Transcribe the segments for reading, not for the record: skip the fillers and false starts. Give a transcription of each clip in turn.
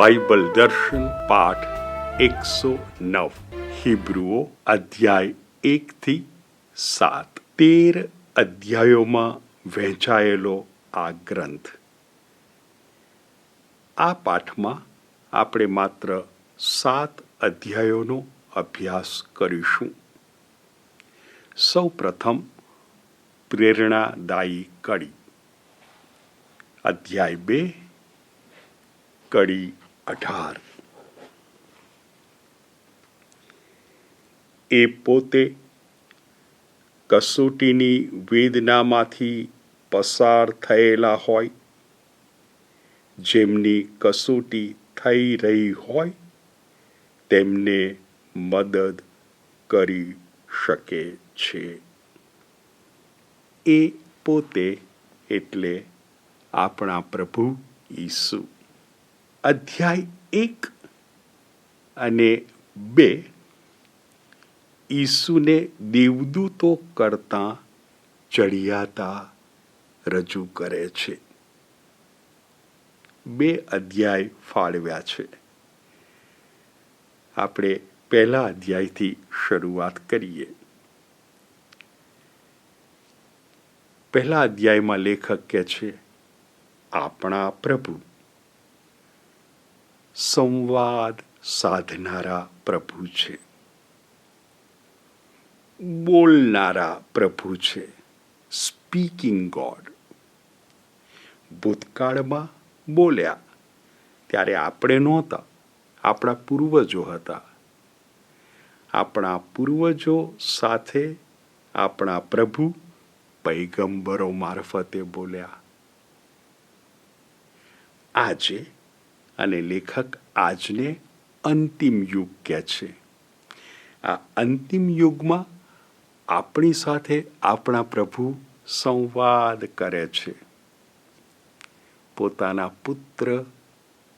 Bible દર્શન પાઠ 109 હિબ્રુઓ અધ્યાય 1-7 13 અધ્યાયોમાં વહેંચાયેલો આ ગ્રંથ. આ પાઠમાં આપણે માત્ર 7 અધ્યાયોનો અભ્યાસ કરીશું. સૌ પ્રથમ પ્રેરણાદાયી કડી, અધ્યાય 2 કડી 18. એ પોતે કસોટીની વેદનામાંથી પસાર થયેલા હોય, જેમની કસોટી થઈ રહી હોય તેમને મદદ કરી શકે છે. એ પોતે એટલે આપણા પ્રભુ ઈસુ. અધ્યાય 1 અને 2 ઈસુને દેવદૂતો કરતાં ચડિયાતા રજૂ કરે છે. 2 અધ્યાય ફાળવ્યા છે. આપણે પહેલા અધ્યાયથી શરૂઆત કરીએ. પહેલા અધ્યાયમાં લેખક કહે છે, આપણા પ્રભુ, સંવાદ સાધનારા પ્રભુ છે, બોલનારા પ્રભુ છે, સ્પીકિંગ ગોડ. ભૂતકાળમાં બોલ્યા ત્યારે આપણે નહોતા, આપણા પૂર્વજો હતા. આપણા પૂર્વજો સાથે આપણા પ્રભુ પૈગંબરો મારફતે બોલ્યા. આજે અને લેખક આજને અંતિમ યુગ કહે છે. આ અંતિમ યુગમાં આપણી સાથે આપણા પ્રભુ સંવાદ કરે છે, પોતાના પુત્ર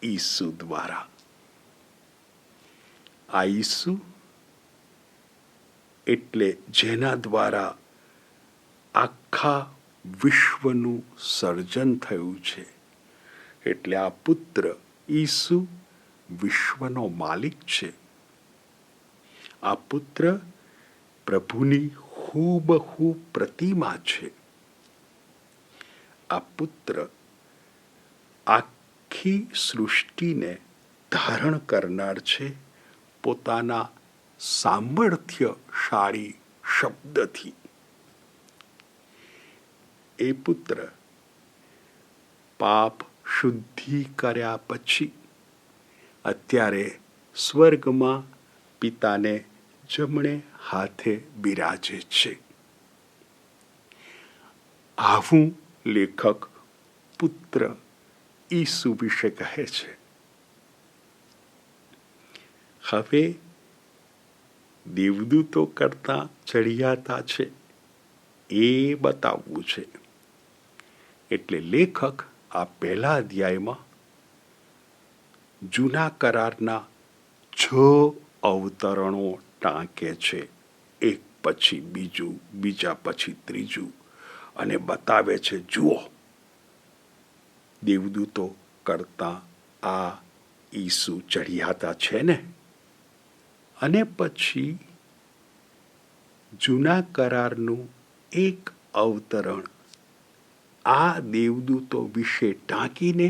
ઈસુ દ્વારા. આ ઈસુ એટલે જેના દ્વારા આખા વિશ્વનું સર્જન થયું છે. એટલે આ પુત્ર ઈસુ વિશ્વનો માલિક છે. આ પુત્ર પ્રભુની હૂબહૂ પ્રતિમા છે. આ પુત્ર આખી સૃષ્ટિને ધારણ કરનાર છે પોતાના સામર્થ્યશાળી શબ્દથી. એ પુત્ર પાપ શુદ્ધિ કર્યા પછી અત્યારે સ્વર્ગમાં પિતાને જમણે હાથે બિરાજે છે. આવું લેખક પુત્ર ઈસુ વિશે કહે છે. હવે દેવદૂતો કરતાં ચડિયાતા છે એ બતાવવું છે. એટલે લેખક આ પહેલા અધ્યાયમાં જૂના કરારના 6 અવતરણો ટાંકે છે, એક પછી બીજું, બીજા પછી ત્રીજું, અને બતાવે છે, જુઓ, દેવદૂતો કરતાં આ ઈસુ ચડિયાતા છે ને. અને પછી જૂના કરારનું એક અવતરણ આ દેવદૂતો વિશે ટાંકીને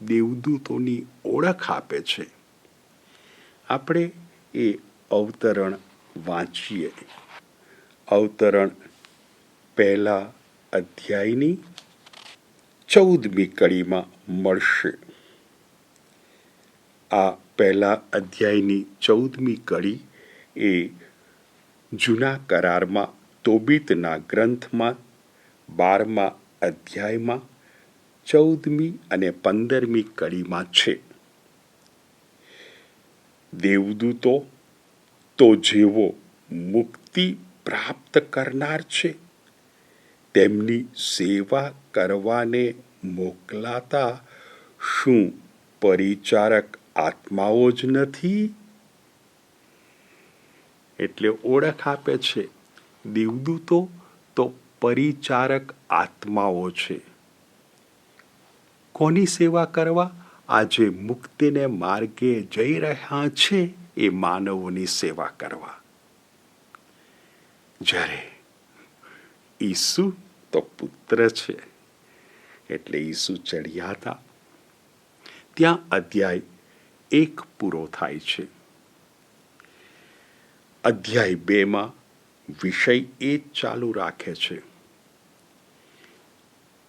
દેવદૂતોની ઓળખ આપે છે. આપણે એ અવતરણ વાંચીએ. અવતરણ પહેલા અધ્યાયની 14મી કડીમાં મળશે. આ પહેલા અધ્યાયની 14મી કડી એ જૂના કરારમાં તોબીતના ગ્રંથમાં 12મા અધ્યાયમાં 14મી અને 15મી કડીમાં છે. દેવદૂતો તો જેવો મુક્તિ પ્રાપ્ત કરનાર છે, તેમની સેવા કરવાને મોકલાતા શું પરિચારક આત્માઓ જ નથી? એટલે ઓળખ આપે છે, દેવદૂતો તો પરિચારક આત્માઓ છે. કોની સેવા કરવા? આજે મુક્તિને માર્ગે જઈ રહ્યા છે એ માનવોની સેવા કરવા. જ્યારે ઈસુ તો પુત્ર છે એટલે ઈસુ ચડ્યા હતા. ત્યાં અધ્યાય 1 પૂરો થાય છે. અધ્યાય 2માં વિષય એ જ ચાલુ રાખે છે.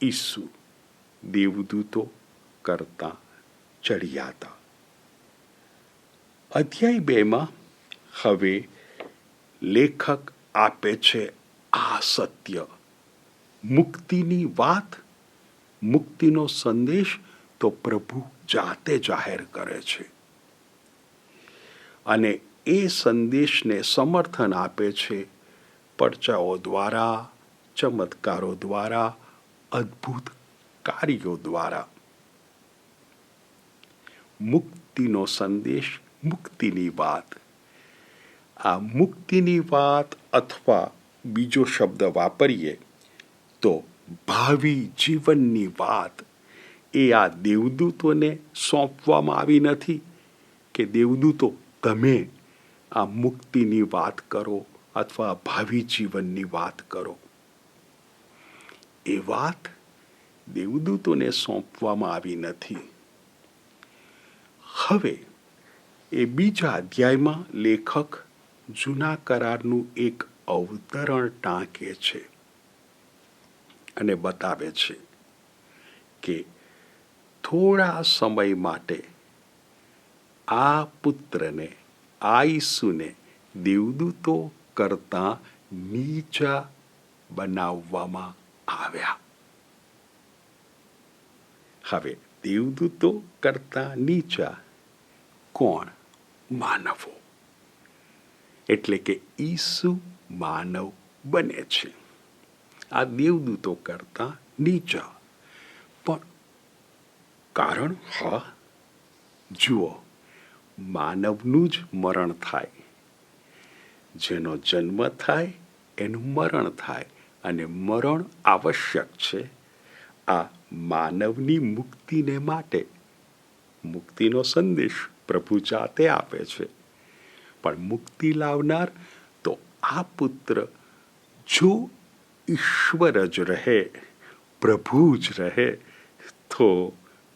ઈસુ દેવદૂતો કરતા ચડ્યા હતા. અધ્યાય 2માં હવે લેખક આપે છે આ સત્ય, મુક્તિની વાત, મુક્તિનો સંદેશ તો પ્રભુ જાતે જાહેર કરે છે અને એ સંદેશને સમર્થન આપે છે પરચાઓ દ્વારા, ચમત્કારો દ્વારા, અદ્ભુત કાર્યો દ્વારા. મુક્તિનો સંદેશ, મુક્તિની વાત. આ મુક્તિની વાત અથવા બીજો શબ્દ વાપરીએ તો ભાવિ જીવનની વાત એ આ દેવદૂતોને સોંપવામાં આવી નથી કે દેવદૂતો તમે આ મુક્તિની વાત કરો અથવા ભાવિ જીવનની વાત કરો. એ વાત દેવદૂતોને સોંપવામાં આવી નથી. હવે એ બીજા અધ્યાયમાં લેખક જૂના કરારનું એક અવતરણ ટાંકે છે અને બતાવે છે કે થોડા સમય માટે આ પુત્રને, આ ઈસુને દેવદૂતો કરતાં નીચા બનાવવામાં આવ્યા. હવે દેવદૂતો કરતાં નીચા કોણ? માનવો. એટલે કે ઈસુ માનવ બને છે. આ દેવદૂતો કરતાં નીચા. પણ કારણ? હા, જુઓ, માનવનું જ મરણ થાય. જેનો જન્મ થાય એનું મરણ થાય અને મરણ આવશ્યક છે આ માનવની મુક્તિને માટે. મુક્તિનો સંદેશ પ્રભુ જાતે આપે છે, પણ મુક્તિ લાવનાર તો આ પુત્ર જો ઈશ્વર જ રહે, પ્રભુ જ રહે, તો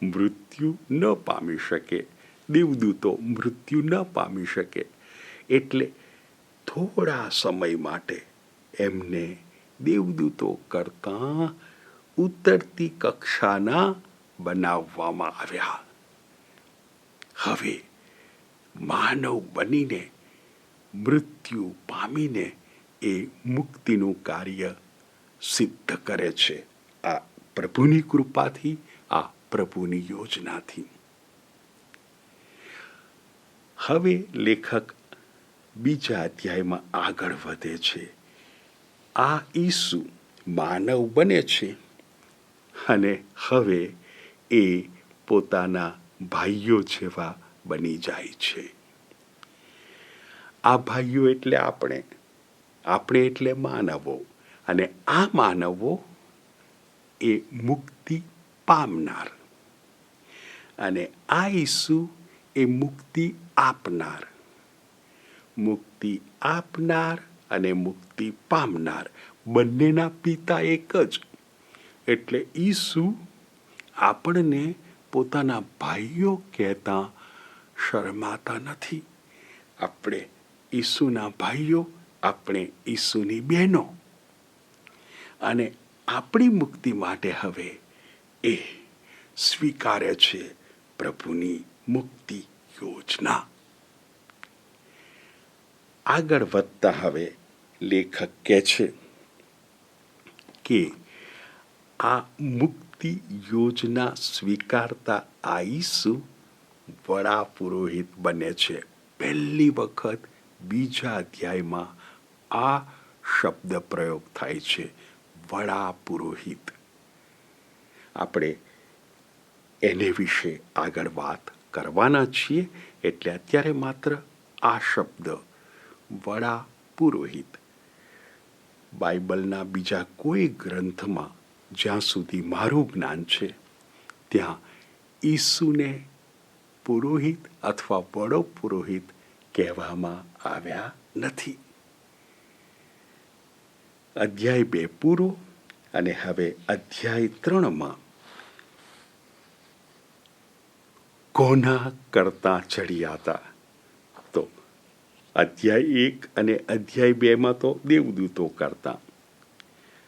મૃત્યુ ન પામી શકે. દેવદૂતો મૃત્યુ ન પામી શકે. એટલે થોડા સમય માટે એમને દેવદૂતો કરતાં ઉતરતી કક્ષાના બનાવવામાં આવ્યા. હવે માનવ બનીને, મૃત્યુ પામીને એ મુક્તિનું કાર્ય સિદ્ધ કરે છે. આ પ્રભુની કૃપાથી, આ પ્રભુની યોજનાથી. હવે લેખક બીજા અધ્યાયમાં આગળ વધે છે. આ ઈસુ માનવ બને છે અને હવે એ પોતાના ભાઈઓ જેવા બની જાય છે. આ ભાઈઓ એટલે આપણે એટલે માનવો. અને આ માનવો એ મુક્તિ પામનાર અને આ ઈસુ એ મુક્તિ આપનાર. મુક્તિ આપનાર અને મુક્તિ પામનાર બંનેના પિતા એક જ. એટલે ઈસુ આપણને પોતાના ભાઈઓ કહેતા શરમાતા નથી. આપણે ઈસુના ભાઈઓ, આપણે ઈસુની બહેનો. અને આપણી મુક્તિ માટે હવે એ સ્વીકારે છે પ્રભુની મુક્તિ યોજના. આગળ વધતા હવે લેખક કહે છે કે આ મુક્તિ યોજના સ્વીકારતા આ ઈસુ વડા પુરોહિત બને છે. પહેલી વખત બીજા અધ્યાયમાં આ શબ્દ પ્રયોગ થાય છે, વડા પુરોહિત. આપણે એને વિશે આગળ વાત કરવાના છીએ, એટલે અત્યારે માત્ર આ શબ્દ વડા પુરોહિત. બાઇબલના બીજા કોઈ ગ્રંથમાં જ્યાં સુધી મારું જ્ઞાન છે ત્યાં ઈસુને પુરોહિત અથવા વડો પુરોહિત કહેવામાં આવ્યા નથી. અધ્યાય 2 પૂરો અને હવે અધ્યાય 3માં કોના કરતાં ચડિયાતા. તો અધ્યાય 1 અને અધ્યાય 2માં તો દેવદૂતો કરતા.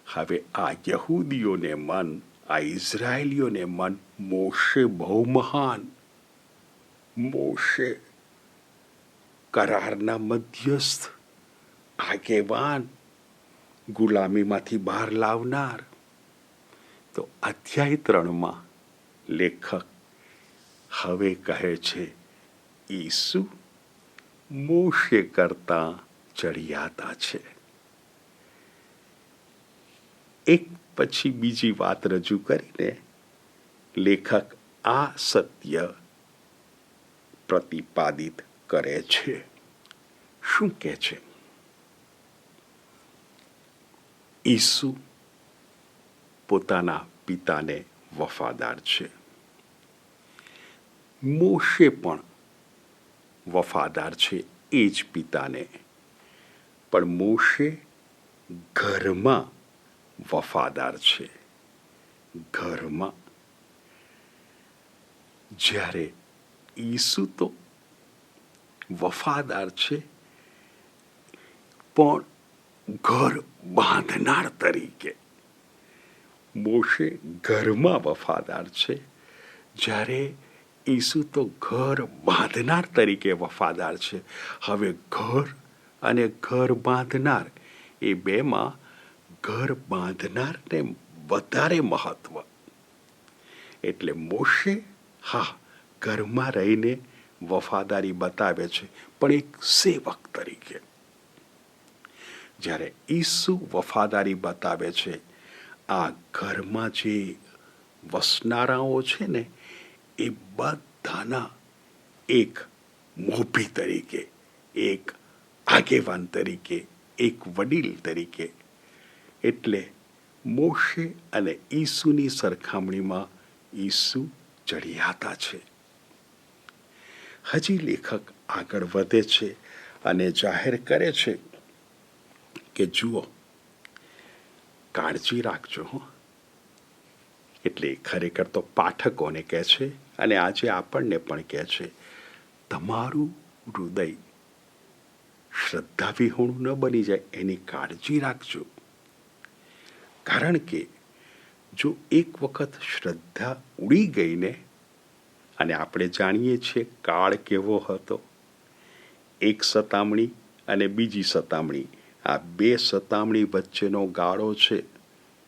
હવે આ યહૂદીઓને મન, આ ઇઝરાયેલીઓને મન, મોશે બહુ મહાન, મોશે કરારના મધ્યસ્થ, આગેવાન, ગુલામીમાંથી બહાર લાવનાર. તો અધ્યાય 3માં લેખક હવે કહે છે ઈસુ મોશે કરતાં ચડિયાતા છે. એક પછી બીજી વાત રજૂ કરીને લેખક આ સત્ય પ્રતિપાદિત કરે છે. શું કહે છે? ઈસુ પોતાના પિતાને વફાદાર છે. મોશે પણ વફાદાર છે એ જ પિતાને. પણ મોશે ઘરમાં વફાદાર છે. ઘરમાં. જ્યારે ઈસુ તો વફાદાર છે પણ ઘર બાંધનાર તરીકે. મોશે ઘરમાં વફાદાર છે, જ્યારે ઈસુ તો ઘર બાંધનાર તરીકે વફાદાર છે. હવે ઘર અને ઘર બાંધનાર એ બેમાં ઘર બાંધનારને વધારે મહત્વ. એટલે મોશે હા ઘરમાં રહીને વફાદારી બતાવે છે, પણ એક સેવક તરીકે. જ્યારે ઈસુ વફાદારી બતાવે છે આ ઘરમાં જે વસનારાઓ છે ને એ બધાના એક મોભી તરીકે, એક આગેવાન તરીકે, એક વડીલ તરીકે. એટલે મોશે અને ઈસુની સરખામણીમાં ઈસુ ચડિયાતા છે. હજી લેખક આગળ વધે છે અને જાહેર કરે છે કે જુઓ, કાળજી રાખજો હો. એટલે ખરેખર તો પાઠકોને કહે છે અને આજે આપણને પણ કહે છે, તમારું હૃદય શ્રદ્ધા વિહોણું ન બની જાય એની કાળજી રાખજો. કારણ કે જો એક વખત શ્રદ્ધા ઉડી ગઈને, અને આપણે જાણીએ છીએ કાળ કેવો હતો, એક સતામણી અને બીજી સતામણી, આ બે સતામણી વચ્ચેનો ગાળો છે.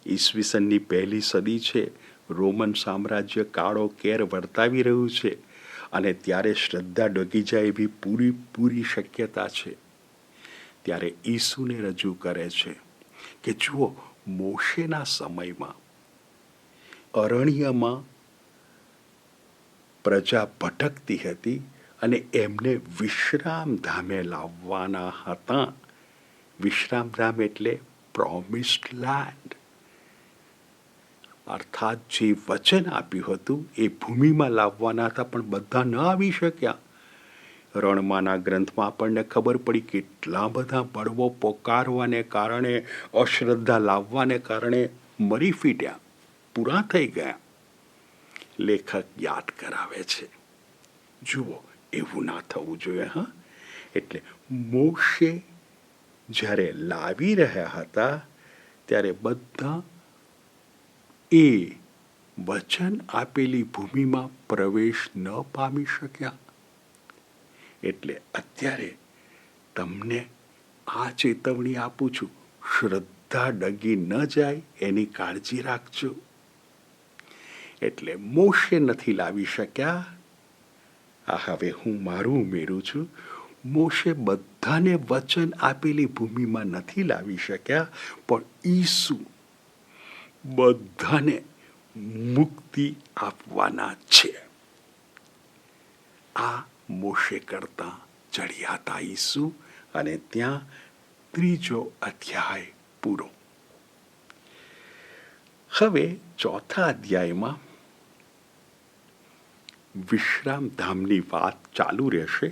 ઈસવીસનની 1લી સદી છે. રોમન સામ્રાજ્ય કાળો કેર વર્તાવી રહ્યું છે અને ત્યારે શ્રદ્ધા ડગી જાય એવી પૂરી શક્યતા છે. ત્યારે ઈસુને રજૂ કરે છે કે જુઓ, મોશેના સમયમાં અરણ્યમાં પ્રજા ભટકતી હતી અને એમને વિશ્રામધામે લાવવાના હતા. વિશ્રામધામ એટલે પ્રોમિસ્ડ લેન્ડ, અર્થાત જે વચન આપ્યું હતું એ ભૂમિમાં લાવવાના હતા, પણ બધા ન આવી શક્યા. રણમાના ગ્રંથમાં આપણને ખબર પડી કેટલા બધા બળવો પોકારવાને કારણે, અશ્રદ્ધા લાવવાને કારણે મરી ફીટ્યા, પૂરા થઈ ગયા. લેખક યાદ કરાવે છે, જુઓ એવું ના થવું જોઈએ. હા, એટલે મોશે જ્યારે લાવી રહ્યા હતા ત્યારે બધા એ વચન આપેલી ભૂમિમાં પ્રવેશ ન પામી શક્યા. એટલે અત્યારે તમને આ ચેતવણી આપું છું, શ્રદ્ધા ડગી ન જાય એની કાળજી રાખજો. એટલે મોશે નથી લાવી શક્યા. આ હવે હું મારું ઉમેરું છું. મોશે બધાને વચન આપેલી ભૂમિમાં નથી લાવી શક્યા, પણ ઈસુ બધાને મુક્તિ આપવાના છે. આ મોશે કરતાં ચડિયાતા ઈસુ. અને ત્યાં 3જો અધ્યાય પૂરો. હવે 4થા અધ્યાયમાં વિશ્રામધામની વાત ચાલુ રહેશે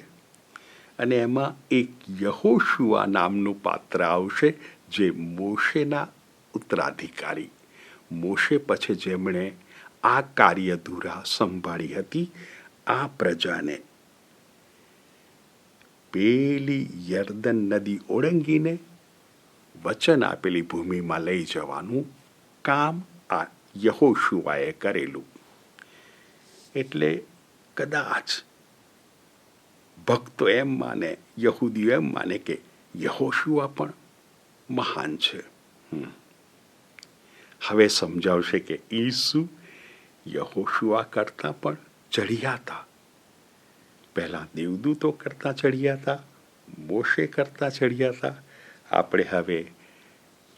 અને એમાં એક યહોશુઆ નામનું પાત્ર આવશે, જે મોશેના ઉત્તરાધિકારી, મોશે પછી જેમણે આ કાર્યધુરા સંભાળી હતી, આ પ્રજાને પેલી યર્દન નદી ઓળંગીને વચન આપેલી ભૂમિમાં લઈ જવાનું કામ આ યહોશુઆએ કરેલું. એટલે કદાચ ભક્તો એમ માને, યહૂદીઓ એમ માને કે યહોશુઆ પણ મહાન છે. હવે સમજાવશે કે ઈસુ યહોશુઆ કરતાં પણ ચઢિયા હતા. પહેલાં દેવદૂતો કરતાં ચઢિયા હતા, મોશે કરતાં ચઢિયા હતા. આપણે હવે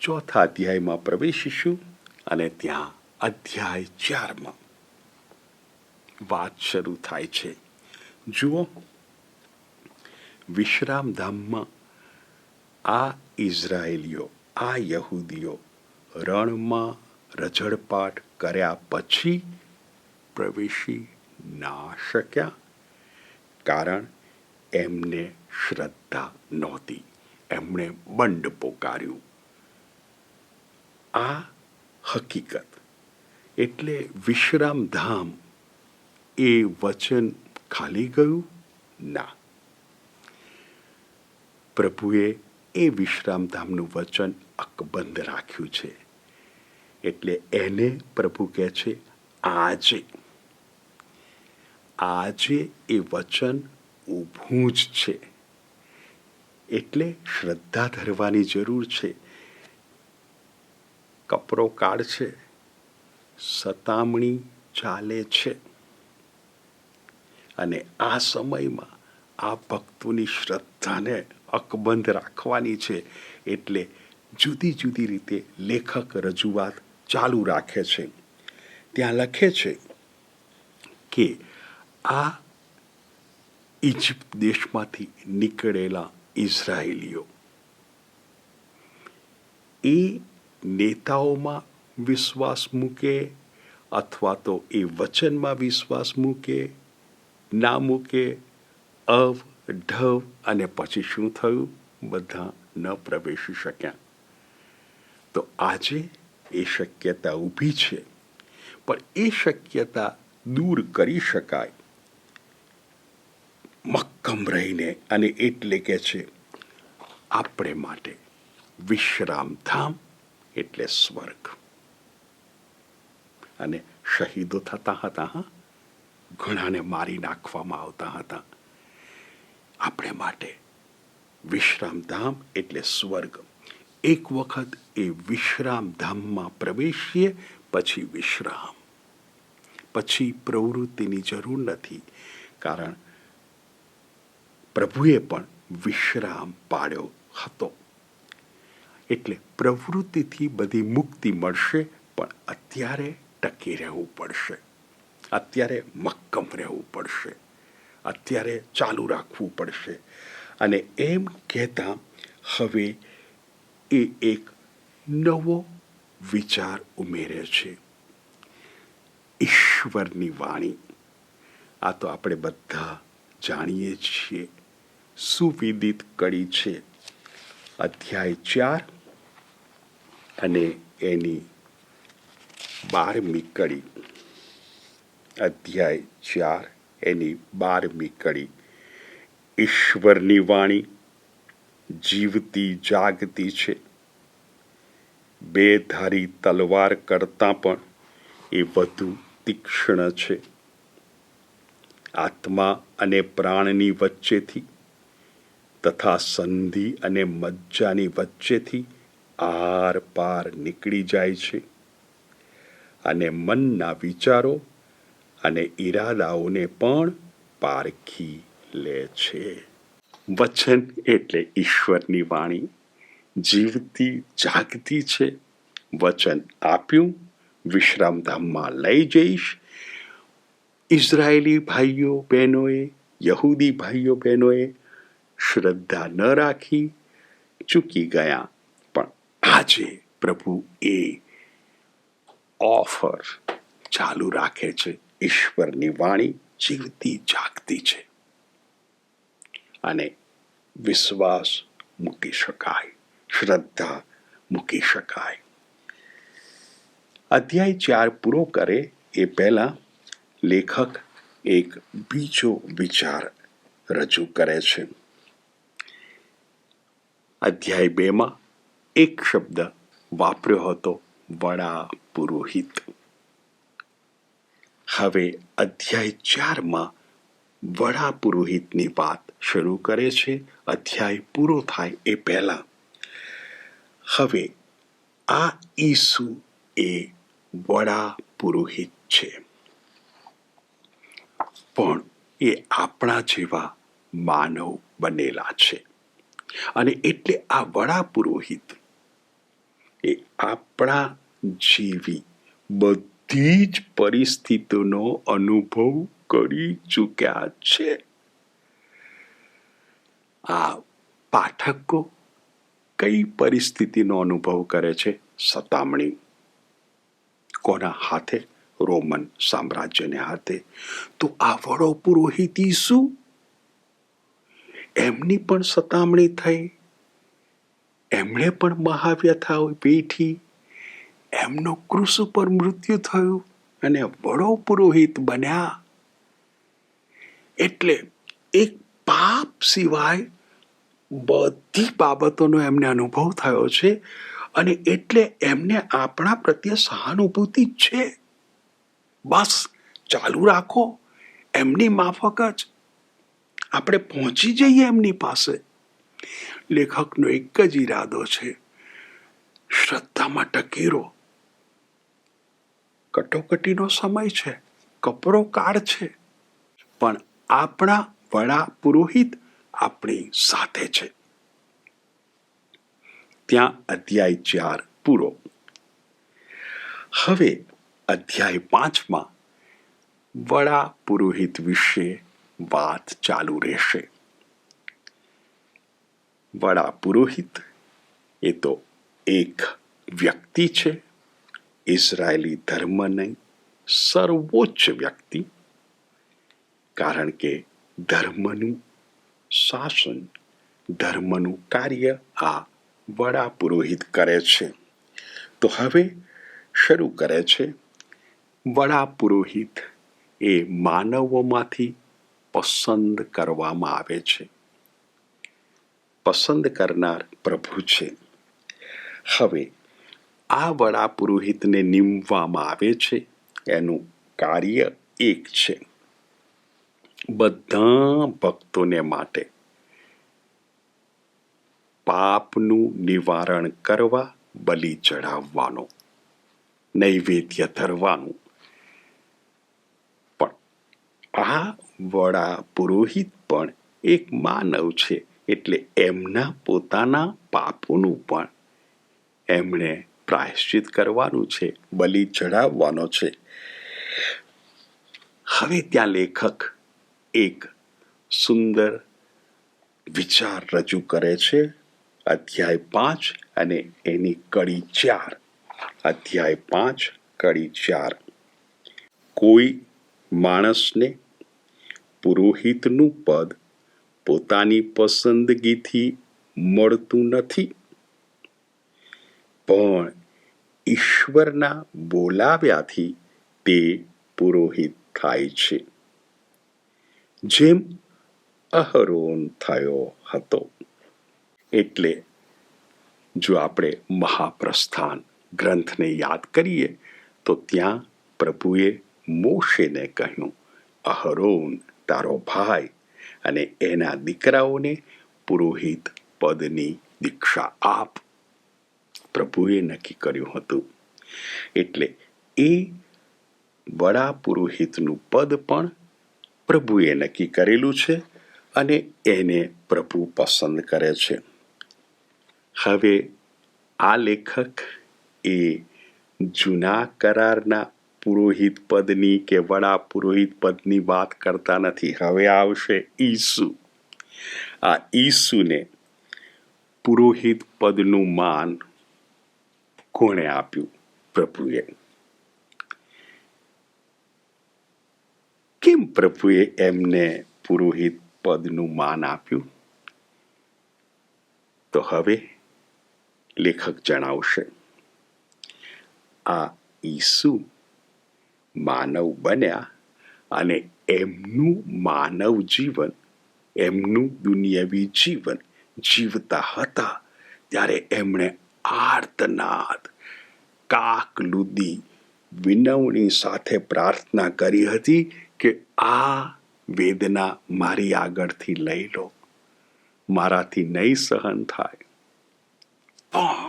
4થા અધ્યાયમાં પ્રવેશીશું અને ત્યાં અધ્યાય 4માં વાત શરૂ થાય છે. જુઓ, વિશ્રામધામમાં આ ઇઝરાયેલીઓ, આ યહૂદીઓ રણમાં રઝળપાટ કર્યા પછી પ્રવેશી ના શક્યા, કારણ એમને શ્રદ્ધા નહોતી. એમણે બંડ પોકાર્યું. આ હકીકત. એટલે વિશ્રામધામ એ વચન ખાલી ગયું? ના. પ્રભુએ એ વિશ્રામધામનું વચન અકબંધ રાખ્યું છે. એટલે એને પ્રભુ કહે છે આજે એ વચન ઊભું જ છે. એટલે શ્રદ્ધા ધરવાની જરૂર છે. કપરો કાઢશે, સતામણી ચાલે છે, અને આ સમયમાં આ ભક્તોની શ્રદ્ધાને અકબંધ રાખવાની છે. એટલે જુદી જુદી રીતે લેખક રજૂઆત ચાલુ રાખે છે. ત્યાં લખે છે કે આ ઇજિપ્ત દેશમાંથી નીકળેલા ઇઝરાયેલીઓ એ નેતાઓમાં વિશ્વાસ મૂકે અથવા તો એ વચનમાં વિશ્વાસ મૂકે, ના મૂકે, ઢવ અને પછી શું થયું? બધા ન પ્રવેશી શક્યા. તો આજે એ શક્યતા ઊભી છે, પણ એ શક્યતા દૂર કરી શકાય મક્કમ રહીને. અને એટલે કે છે આપણે માટે વિશ્રામધામ એટલે સ્વર્ગ. અને શહીદો થતા હતા, ઘણાને મારી નાખવામાં આવતા હતા. આપણે માટે વિશ્રામધામ એટલે સ્વર્ગ. એક વખત એ વિશ્રામધામમાં પ્રવેશીએ પછી વિશ્રામ, પછી પ્રવૃત્તિની જરૂર નથી, કારણ પ્રભુએ પણ વિશ્રામ પાડ્યો હતો. એટલે પ્રવૃત્તિથી બધી મુક્તિ મળશે, પણ અત્યારે ટકી રહેવું પડશે, અત્યારે મક્કમ રહેવું પડશે, અત્યારે ચાલુ રાખવું પડશે. અને એમ કહેતા હવે એ એક નવો વિચાર ઉમેરે છે. ઈશ્વરની વાણી. આ તો આપણે બધા જાણીએ છીએ, સુવિદિત કડી છે. અધ્યાય 4 અને એની 12મી કડી. અધ્યાય 4 એની 12મી કડી. ઈશ્વરની વાણી જીવતી જાગતી છે, બેધારી તલવાર કરતાં પણ એ વધુ તીક્ષ્ણ છે. આત્મા અને પ્રાણની વચ્ચેથી તથા સંધિ અને મજ્જાની વચ્ચેથી આર પાર નીકળી જાય છે, અને મનના વિચારો અને ઈરાદાઓને પણ પારખી લે છે. વચન એટલે ઈશ્વરની વાણી જીવતી જાગતી છે. વચન આપ્યું, વિશ્રામધામમાં લઈ જઈશ. ઇઝરાયેલી ભાઈઓ બહેનોએ, યહૂદી ભાઈઓ બહેનોએ શ્રદ્ધા ન રાખી, ચૂકી ગયા. પણ આજે પ્રભુ એ ઓફર ચાલુ રાખે છે. ઈશ્વરની વાણી જીવતી જાગતી છે અને વિશ્વાસ મૂકી શકાય, શ્રદ્ધા મૂકી શકાય. અધ્યાય 4 પૂરો કરે એ પહેલા લેખક એક બીજો વિચાર રજૂ કરે છે. અધ્યાય 2માં એક શબ્દ વાપર્યો હતો, વડા પુરોહિત. હવે અધ્યાય 4માં વડા પુરોહિતની વાત શરૂ કરે છે. અધ્યાય પૂરો થાય એ પહેલા હવે આ ઈસુ એ વડા પુરોહિત છે, પણ એ આપણા જેવા માનવ બનેલા છે. અને એટલે આ વડા પુરોહિત એ આપણા જેવી બધી જ પરિસ્થિતિનો અનુભવ કરી ચૂક્યા છે. આ પાઠકો કઈ પરિસ્થિતિનો અનુભવ કરે છે? સતામણી. કોના હાથે? રોમન સામ્રાજ્યને હાથે. તો આ વડો પુરોહિત ઈસુ, એમની પણ સતામણી થઈ, એમણે પણ મહાવ્યથા વેઠી, એમનો ક્રૂસ ઉપર મૃત્યુ થયું અને વડો પુરોહિત બન્યા. એટલે એક પાપ સિવાય બધી બાબતોનો એમને અનુભવ થયો છે અને એટલે એમને આપણા પ્રત્યે સહાનુભૂતિ છે. બસ ચાલુ રાખો, એમની માફક જ આપણે પહોંચી જઈએ એમની પાસે. લેખકનો એક જ ઈરાદો છે, શ્રદ્ધામાં ટકી રહો. કટોકટીનો સમય છે, કપરો કાળ છે, પણ આપણા વડા પુરોહિત આપણી સાથે છે. ત્યાં અધ્યાય 4 પૂરો. હવે અધ્યાય 5માં વડા પુરોહિત વિશે વાત ચાલુ રહેશે. વડા પુરોહિત એ તો એક વ્યક્તિ છે, ઇઝરાયેલી ધર્મની સર્વોચ્ચ વ્યક્તિ. કારણ કે ધર્મનું શાસન, ધર્મનું કાર્ય આ વડા પુરોહિત કરે છે. તો હવે શરૂ કરે છે. વડા પુરોહિત એ માનવોમાંથી પસંદ કરવામાં આવે છે. પસંદ કરનાર પ્રભુ છે. હવે આ વડા પુરોહિતને નીમવામાં આવે છે. એનું કાર્ય એક છે, બધા ભક્તોને માટે પાપનું નિવારણ કરવા બલિ ચઢાવવાનો, નૈવેદ્ય ધરવાનું. પણ આ વડા પુરોહિત પણ એક માનવ છે, એટલે એમના પોતાના પાપોનું પણ એમણે પ્રાયશ્ચિત કરવાનું છે, બલિ ચઢાવવાનો છે. હવે ત્યાં લેખક એક સુંદર વિચાર રજૂ કરે છે. અધ્યાય 5 અને એની કડી 4. અધ્યાય 5 કડી 4. કોઈ માણસને પુરોહિતનું પદ પોતાની પસંદગીથી મળતું નથી, પણ ઈશ્વરના બોલાવ્યાથી તે પુરોહિત થાય છે, જેમ અહરોન થયો હતો. એટલે જો આપણે મહાપ્રસ્થાન ગ્રંથને યાદ કરીએ તો ત્યાં પ્રભુએ મોશેને કહ્યું, અહરોન તારો ભાઈ અને એના દીકરાઓને પુરોહિત પદની દીક્ષા આપ. પ્રભુએ નક્કી કર્યું હતું. એટલે એ વડા પુરોહિતનું પદ પણ પ્રભુએ નક્કી કરેલું છે અને એને પ્રભુ પસંદ કરે છે. હવે આ લેખક એ જૂના કરારના પુરોહિત પદની કે વડા પુરોહિત પદની વાત કરતા નથી. હવે આવશે ઈસુ. આ ઈસુને પુરોહિત પદનું માન કોણે આપ્યું? પ્રભુએ. કેમ પ્રભુએ એમને પુરોહિત પદનું માન આપ્યું? તો હવે લેખક જણાવશે. આ ઈસુ માનવ બન્યા અને એમનું માનવ જીવન, એમનું દુનિયાવી જીવન જીવતા હતા ત્યારે એમણે આર્તનાદ, કાકલુદી, વિનવણી સાથે પ્રાર્થના કરી હતી કે આ વેદના મારી આગળથી લઈ લો, મારાથી નહીં સહન થાય, પણ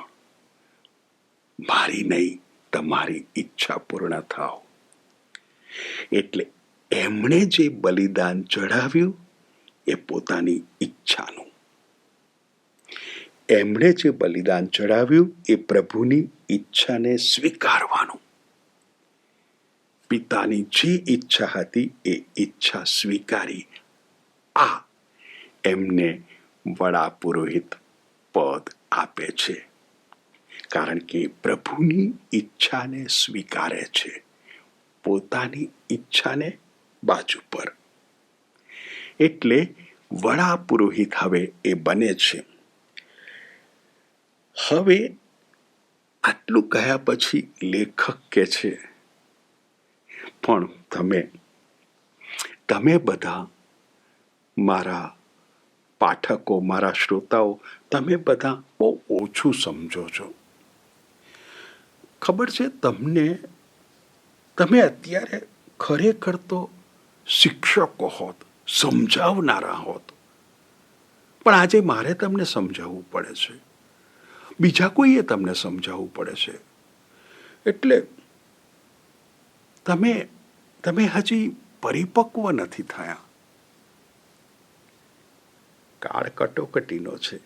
મારી નહીં તમારી ઈચ્છા પૂર્ણ થાવ. એટલે એમણે જે બલિદાન ચઢાવ્યું એ પોતાની ઈચ્છાનું, એમણે જે બલિદાન ચઢાવ્યું એ પ્રભુની ઈચ્છાને સ્વીકારવાનું. પિતાની જે ઈચ્છા હતી એ ઈચ્છા સ્વીકારી આ એમને વડા પુરોહિત પદ આપે છે, કારણ કે પ્રભુની ઈચ્છાને સ્વીકારે છે, પોતાની ઈચ્છાને બાજુ પર. એટલે વડા પુરોહિત હવે એ બને છે. હવે આટલું કહ્યા પછી લેખક કહે છે, પણ તમે બધા મારા પાઠકો, મારા શ્રોતાઓ, તમે બધા બહુ ઓછું સમજો છો. ખબર છે તમને, તમે અત્યારે ખરેખર તો શિક્ષકો હોત, સમજાવનારા હોત, પણ આજે મારે તમને સમજાવવું પડે છે, બીજા કોઈએ તમને સમજાવવું પડે છે. એટલે તમે હજી પરિપક્વ નથી થયા. કાળ કટોકટીનો છે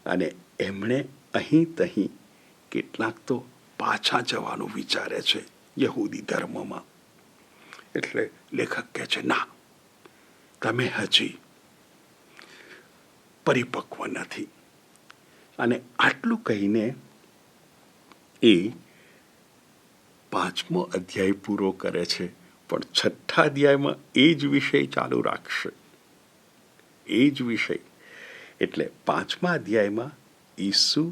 અને એમણે અહીં તહીં કેટલાક તો પાછા જવાનું વિચારે છે યહૂદી ધર્મમાં. એટલે લેખક કહે છે, ના, તમે હજી પરિપક્વ નથી. અને આટલું કહીને એ 5મો અધ્યાય પૂરો કરે છે, પણ 6થા અધ્યાયમાં એ જ વિષય ચાલુ રાખશે, એ જ વિષય. એટલે 5મા અધ્યાયમાં ઈસુ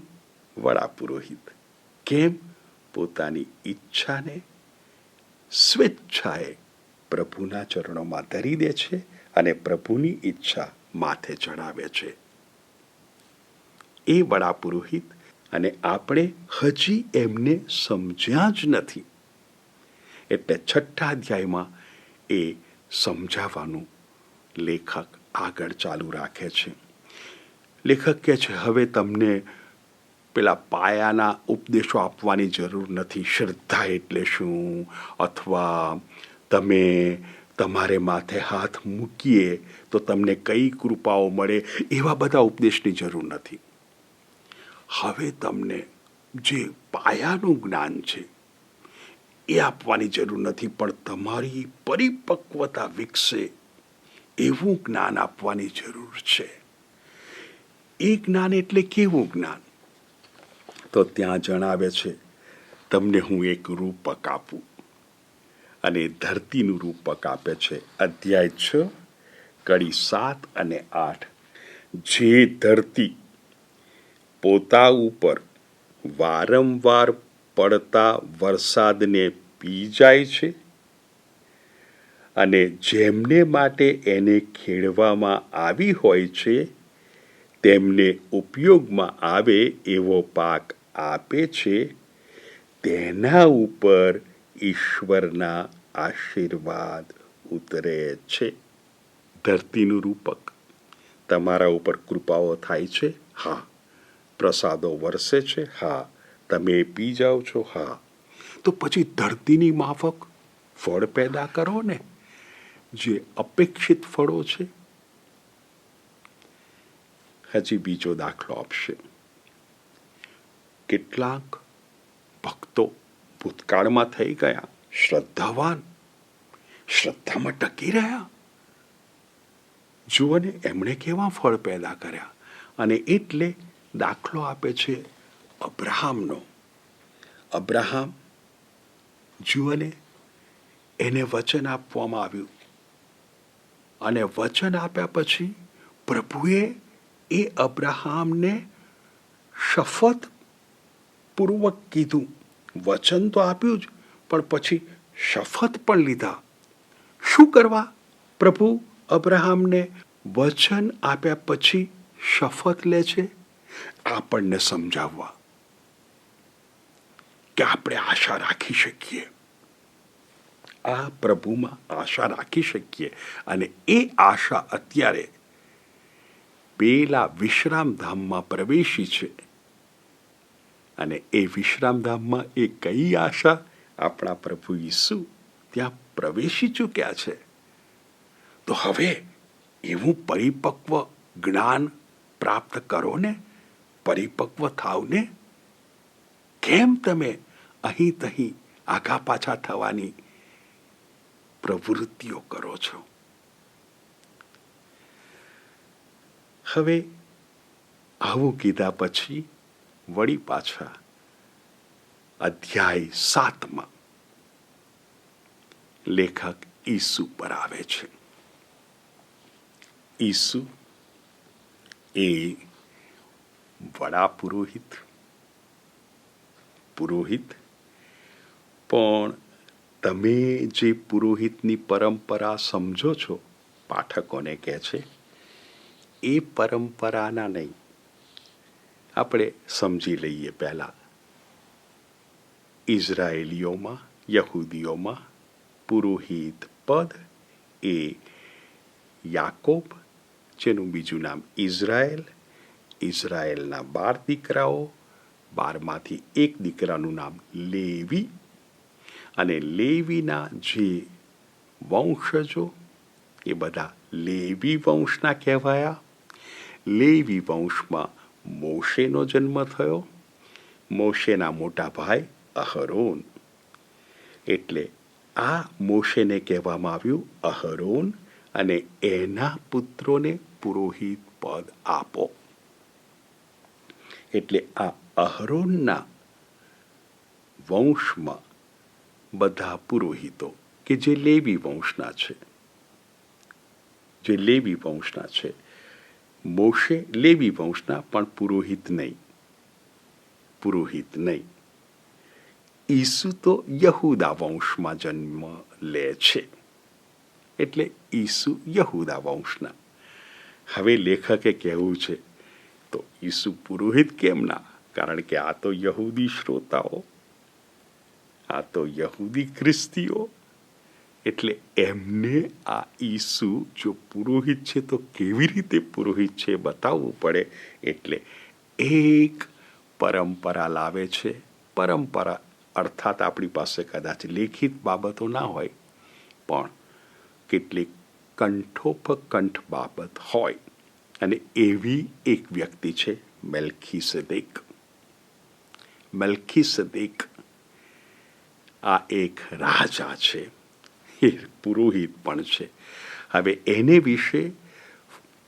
વડા પુરોહિત કેમ પોતાની ઈચ્છાને સ્વેચ્છાએ પ્રભુના ચરણોમાં ધરી દે છે અને પ્રભુની ઈચ્છા માથે ચડાવે છે. એ વડા પુરોહિત, અને આપણે હજી એમને સમજ્યા જ નથી. એટલે 6થા અધ્યાયમાં એ સમજાવવાનું લેખક આગળ ચાલુ રાખે છે. લેખક કહે છે, હવે તમને પેલા પાયાના ઉપદેશો આપવાની જરૂર નથી. શ્રદ્ધા એટલે શું, અથવા તમે તમારે માથે હાથ મૂકીએ તો તમને કઈ કૃપાઓ મળે, એવા બધા ઉપદેશની જરૂર નથી. હવે તમને જે પાયાનું જ્ઞાન છે એ આપવાની જરૂર નથી, પણ તમારી પરિપક્વતા વિકસે એવું જ્ઞાન આપવાની જરૂર છે. એ જ્ઞાન એટલે કેવું જ્ઞાન? તો ત્યાં જણાવે છે, તમને હું એક રૂપક આપું, અને ધરતીનું રૂપક આપે છે. અધ્યાય 6 કડી 7 અને 8. જે ધરતી પોતા ઉપર વારંવાર પડતા વરસાદને પી જાય છે અને જેમને માટે એને ખેડવામાં આવી હોય છે તેમને ઉપયોગમાં આવે એવો પાક આપે છે, તેના ઉપર ઈશ્વરના આશીર્વાદ ઉતરે છે. ધરતીનું રૂપક, તમારા ઉપર કૃપાઓ થાય છે, હા. પ્રસાદો વરસે છે, હા. તમે પી જાઓ છો, હા. તો પછી ધરતીની માફક ફળ પેદા કરો ને, જે અપેક્ષિત ફળો છે. હજી બીજો દાખલો આપશે. કેટલાક ભક્તો ભૂતકાળમાં થઈ ગયા શ્રદ્ધાવાન, શ્રદ્ધામાં ટકી રહ્યા. જુઓ ને, એમણે કેવા ફળ પેદા કર્યા. અને એટલે દાખલો આપે છે અબ્રાહમનો. અબ્રાહમ, જુઓ ને, એને વચન આપવામાં આવ્યું અને વચન આપ્યા પછી પ્રભુએ એ અબ્રાહામને શપથ પૂર્વક કીધું. વચન તો આપ્યું જ, પણ પછી શપથ પણ લીધા. શું કરવા પ્રભુ અબ્રાહામને વચન આપ્યા પછી શપથ લે છે? આપણને સમજાવવા કે આપણે આશા રાખી શકીએ, આ પ્રભુમાં આશા રાખી શકીએ. અને એ આશા અત્યારે પેલા વિશ્રામધામમાં પ્રવેશી છે. અને એ વિશ્રામધામમાં એ કઈ આશા? આપણા પ્રભુ ઈસુ ત્યાં પ્રવેશી ચૂક્યા છે. તો હવે એવું પરિપક્વ જ્ઞાન પ્રાપ્ત કરો ને, પરિપક્વ થાવ ને. કેમ તમે અહીં તહીં આગા પાછા થવાની પ્રવૃત્તિઓ કરો છો? હવે આવું કીધા પછી વળી પાછા અધ્યાય 7માં લેખક ઈસુ પર આવે છે. ઈસુ એ વડા પુરોહિત પણ તમે જે પુરોહિતની પરંપરા સમજો છો, પાઠકોને કહે છે, એ પરંપરાના નહીં. આપણે સમજી લઈએ. પહેલાં ઇઝરાયેલીઓમાં, યહૂદીઓમાં પુરોહિત પદ એ યાકોબ, જેનું બીજું નામ ઇઝરાયેલ, ઇઝરાયેલના 12 દીકરાઓ, 12માંથી એક દીકરાનું નામ લેવી, અને લેવીના જે વંશજો એ બધા લેવી વંશના કહેવાયા. લેવી વંશમાં મોશેનો જન્મ થયો. મોશેના મોટા ભાઈ અહરોન. એટલે આ મોશેને કહેવામાં આવ્યું અહરોન, અને એના પુત્રોને પુરોહિત પદ આપો. એટલે આ અહરોનના વંશમાં બધા પુરોહિતો કે જે લેવી વંશના છે, મોશે લેવી વંશના, પણ પુરોહિત નહીં. ઈસુ તો યહૂદા વંશમાં જન્મ લે છે, એટલે ઈસુ યહૂદા વંશના. હવે લેખકે કહેવું છે, તો ઈસુ પુરોહિત કેમ ના? કારણ કે આ તો યહૂદી શ્રોતાઓ, આ તો યહૂદી ખ્રિસ્તીઓ. એટલે એમને આ ઈસુ જો પુરોહિત છે તો કેવી રીતે પુરોહિત છે બતાવવું પડે. એટલે એક પરંપરા લાવે છે. પરંપરા અર્થાત આપણી પાસે કદાચ લેખિત બાબતો ના હોય, પણ કેટલીક કંઠોપકંઠ બાબત હોય. અને એવી એક વ્યક્તિ છે મેલ્કીસેદેક. આ એક રાજા છે, એ પુરોહિત પણ છે. હવે એને વિશે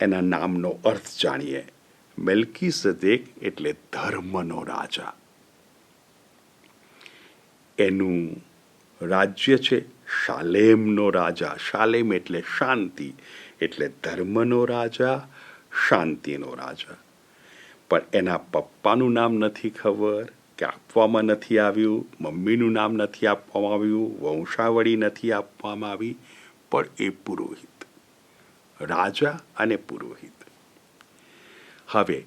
એના નામનો અર્થ જાણીએ. મેલ્કીસેદેક એટલે ધર્મનો રાજા. એનું રાજ્ય છે શાલેમનો રાજા. શાલેમ એટલે શાંતિ, એટલે ધર્મનો રાજા, શાંતિનો રાજા. પણ એના પપ્પાનું નામ નથી ખબર, કે આપવામાં નથી આવ્યું. મમ્મીનું નામ નથી આપવામાં આવ્યું, વંશાવળી નથી આપવામાં આવી. પણ એ પુરોહિત, રાજા અને પુરોહિત. હવે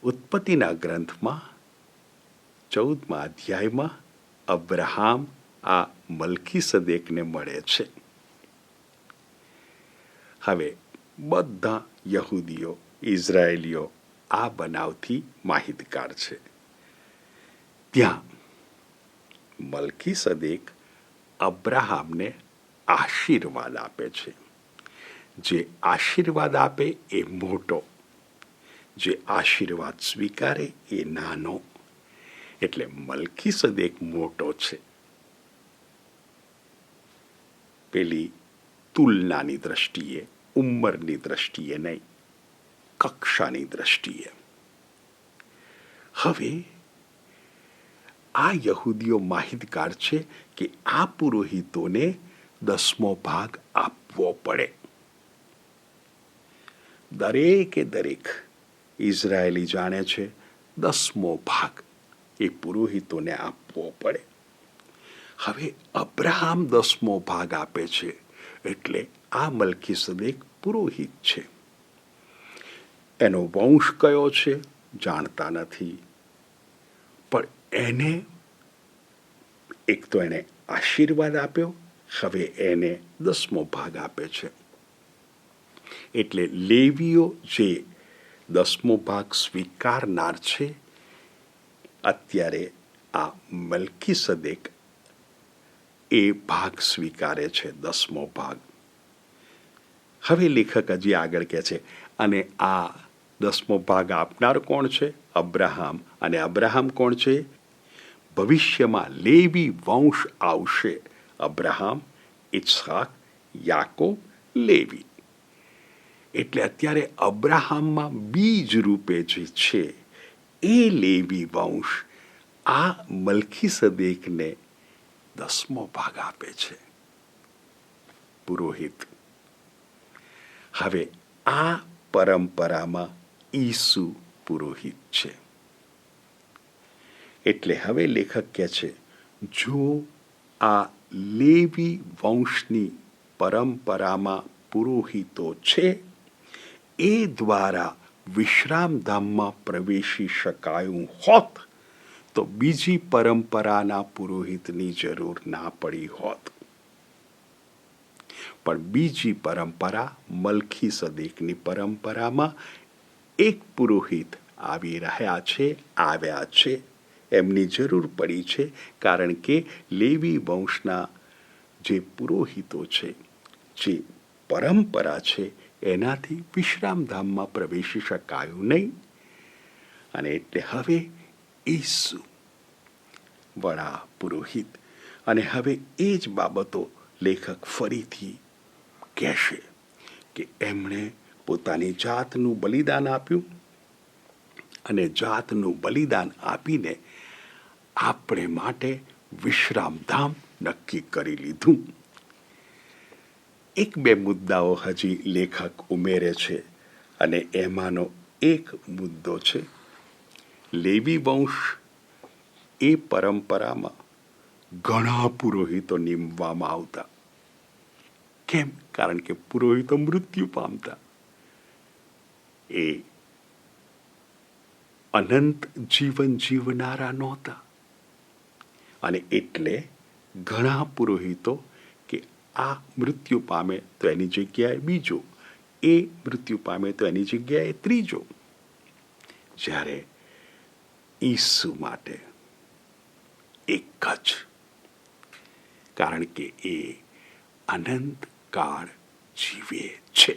ઉત્પત્તિના ગ્રંથમાં 14મા અધ્યાયમાં અબ્રાહામ આ મલ્કીસદેકને મળે છે. હવે બધા યહૂદીઓ, ઇઝરાયેલીઓ આ બનાવથી માહિતગાર છે. ત્યાં મલ્કીસદેક અબ્રાહામને આશીર્વાદ આપે છે. જે આશીર્વાદ આપે એ મોટો, જે આશીર્વાદ સ્વીકારે એ નાનો. એટલે મલ્કીસદેક મોટો છે. પેલી તુલનાની દ્રષ્ટિએ, ઉંમરની દ્રષ્ટિએ નહીં, કક્ષાની દ્રષ્ટિએ. હવે આ યહૂદીઓ માહિતગાર છે કે આ પુરોહિતોને 10મો ભાગ આપવો પડે. દરેક ઇઝરાયેલી જાણે છે 10મો ભાગ એ પુરોહિતોને આપવો પડે. હવે અબ્રાહમ 10મો ભાગ આપે છે એટલે આ મલ્કીસદેક પુરોહિત છે. એનો વંશ કયો છે જાણતા નથી, પણ એને એક તો એને આશીર્વાદ આપ્યો, હવે એને 10મો ભાગ આપે છે. એટલે લેવીઓ જે 10મો ભાગ સ્વીકારનાર છે, અત્યારે આ મલ્કીસદેક એ ભાગ સ્વીકારે છે, 10મો ભાગ. હવે લેખક હજી આગળ કહે છે, અને આ 10મો ભાગ આપનાર કોણ છે? અબ્રાહમ. અને અબ્રાહમ કોણ છે? ભવિષ્યમાં લેવી વંશ આવશે. અબ્રાહમ, ઇત્સાક, યાકોબ, લેવી. એટલે અત્યારે અબ્રાહમમાં બીજ રૂપે જે છે એ લેવી વંશ આ મલ્કીસદેકને 10મો ભાગ આપે છે, પુરોહિત. હવે આ પરંપરામાં ઈસુ પુરોહિત છે. એટલે હવે લેખક કહે છે, જો આ લેવી વંશની પરંપરામાં પુરોહિતો છે, એ દ્વારા વિશ્રામધામમાં પ્રવેશી શકાયું હોત તો બીજી પરંપરાના પુરોહિતની જરૂર ના પડી હોત. પણ બીજી પરંપરા મલ્કીસદેકની પરંપરામાં એક પુરોહિત આવ્યા છે, એમની જરૂર પડી છે, કારણ કે લેવી વંશના જે પુરોહિતો છે, જે પરંપરા છે, એનાથી વિશ્રામધામમાં પ્રવેશી શકાયું નહીં. અને એટલે હવે ઈસુ વડા પુરોહિત. અને હવે એ જ બાબતો લેખક ફરીથી કહેશે કે એમણે પોતાની જાતનું બલિદાન આપ્યું, અને જાતનું બલિદાન આપીને આપણે માટે વિશ્રામધામ નક્કી કરી લીધું. એક બે મુદ્દાઓ હજી લેખક ઉમેરે છે, અને એમાંનો એક મુદ્દો છે લેવી વંશ એ પરંપરામાં ઘણા પુરોહિતો નીમવામાં આવતા. કેમ? કારણ કે પુરોહિતો મૃત્યુ પામતા. એ અનંત જીવન જીવનારા નહોતા, અને એટલે ઘણા પુરોહિતો કે આ મૃત્યુ પામે તો એની જગ્યાએ બીજો, એ મૃત્યુ પામે તો એની જગ્યાએ ત્રીજો. જ્યારે ઈસુ માટે એક જ, કારણ કે એ અનંત કાળ જીવે છે.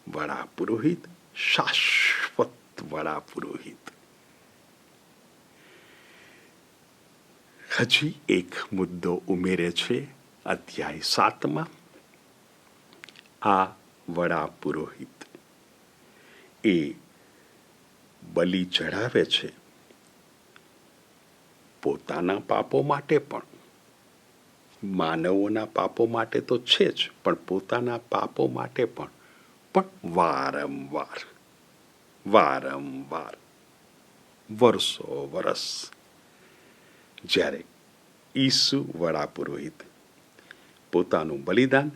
વડા પુરોહિત, શાશ્વત વડા પુરોહિત. હજી એક મુદ્દો ઉમેરે છે અધ્યાય 7માં. આ વડા પુરોહિત એ બલિ ચઢાવે છે પોતાના પાપો માટે પણ, માનવોના પાપો માટે તો છે જ, પણ પોતાના પાપો માટે પણ વારંવાર વર્ષો વરસ. જ્યારે ઈસુ વડા પુરોહિત પોતાનું બલિદાન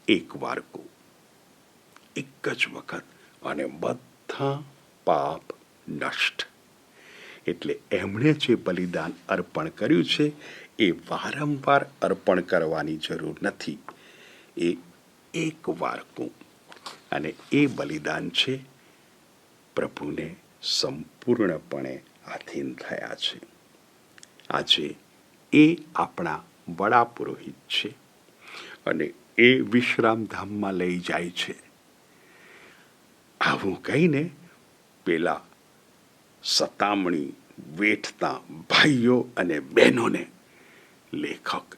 એક જ વખત, અને બધા પાપ નષ્ટ. એટલે એમણે જે બલિદાન અર્પણ કર્યું છે એ વારંવાર અર્પણ કરવાની જરૂર નથી. એ એક વારકું, અને એ બલિદાન છે પ્રભુને સંપૂર્ણપણે આધીન થયા છે. આજે એ આપણા વડા પુરોહિત છે, અને એ વિશ્રામધામમાં લઈ જાય છે. આવું કહીને પેલા સતામણી વેઠતા ભાઈઓ અને બહેનોને લેખક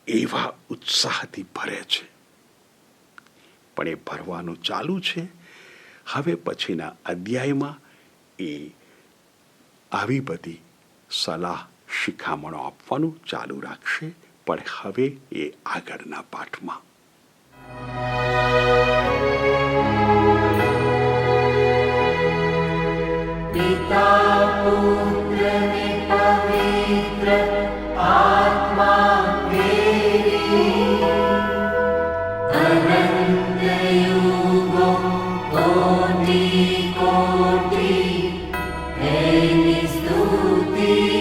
એવા ઉત્સાહથી ભરે છે. પણ એ ભરવાનું ચાલુ છે. હવે પછીના અધ્યાયમાં એ આવી બધી સલાહ શિખામણો આપવાનું ચાલુ રાખશે, પણ હવે એ આગળના પાઠમાં. पिता पुत्र ने पवित्र आत्मा तेरी अनंत युगो कोटि कोटि तेरी स्तुति